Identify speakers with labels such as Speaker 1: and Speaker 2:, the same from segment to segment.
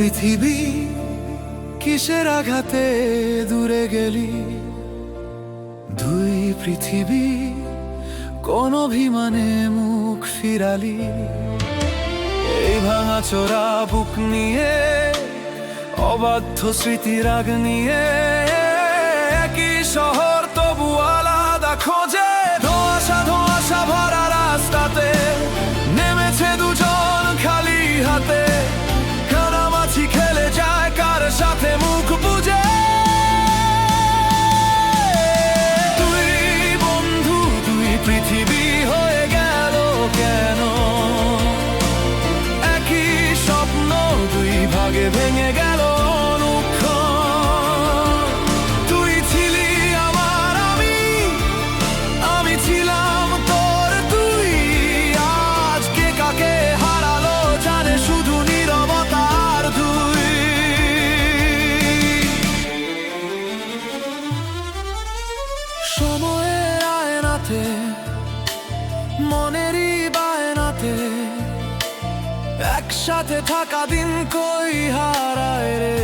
Speaker 1: পৃথিবী কিসের আঘাতে দূরে গেলি, দুই পৃথিবী কোন অভিমানে মুখ ফিরালি। এই ভাঙা চোরা বুক নিয়ে, অবাধ্য স্মৃতি রাগ নিয়ে, একই শহর তবু আলাদা খোঁজে। ধোঁয়াশা ধোঁয়াশা ভরা রাস্তাতে নেমেছে দুজন খালি হাতে, কানামাছি খেলে যায় কার সাথে মুখ বুঝে। দুই বন্ধু দুই পৃথিবী হয়ে গেল কেন, একই স্বপ্ন দুই ভাগে ভেঙে গেল। তুই ছিলি আমার আমি, আমি ছিলাম তোর তুই। আজকে কাকে হারালো জানে শুধু নীরবতার তুই। সময়ের আয়নাতে, মনেরই বায়নাতে, একসাথে থাকা দিন কই হারায় রে।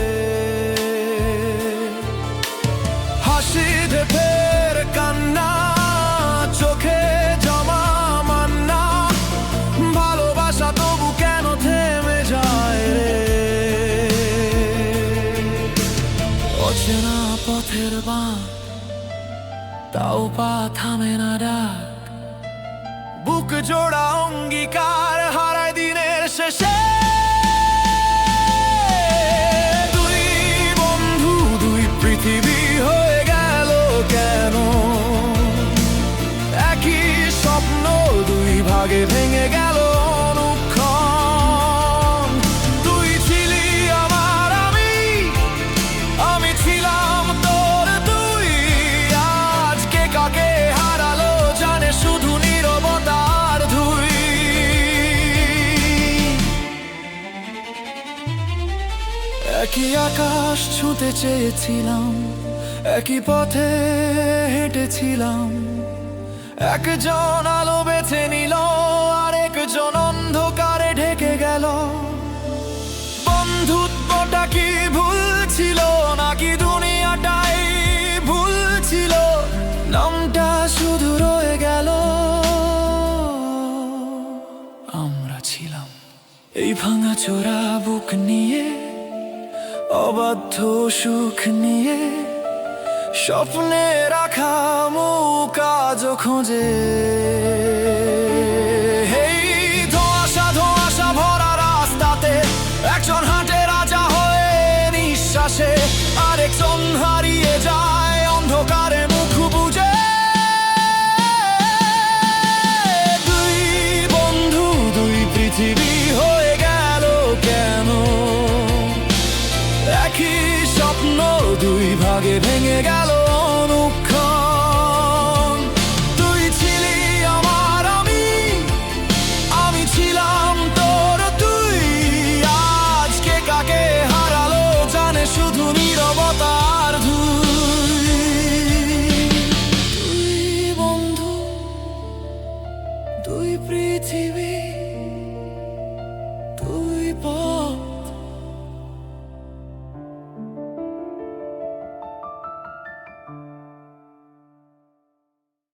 Speaker 1: হাসি ঢেপের কান্না, চোখে জমা মান্না, ভালোবাসা তবু কেন থেমে যায় রে। অচেনা পথের বাঁক, তাও পা থামে না ডাক, বুক জোড়া অঙ্গীকার হারায় দিনের শেষে। দুই বন্ধু দুই পৃথিবী হয়ে গেল কেন, একই স্বপ্ন দুই ভাগে ভেঙে গেল অনুক্ষণ। তুই ছিলি আমার আমি, আমি ছিলাম তোর তুই। আজকে কাকে হারালো জানে শুধু নীরবতার ধুই। একই আকাশ ছুঁতে চেয়েছিলাম, একই পথে হেঁটেছিলাম, একজন আলো বেছে নিল আর একজন অন্ধকারে ঢেকে গেল। বন্ধুত্বটা কি ভুল ছিল নাকি দুনিয়াটাই ভুল ছিল, নামটা শুধু রয়ে গেল। আমরা ছিলাম এই ভাঙা চোরা বুক নিয়ে, অবাধ্য সুখ নিয়ে, স্বপ্নে রাখা মুখ আজ খোঁজে। এই ধোঁয়াশা ধোঁয়াশা ভরা রাস্তাতে একজন হাঁটে রাজা হয়ে নিঃশ্বাসে, আরেকজন হারিয়ে যায় অন্ধকারে মুখ বুঝে। দুই বন্ধু দুই পৃথিবী হয়ে গেল কেন, একই স্বপ্ন দুই ভাগে ভেঙে গেল অনুক্ষণ।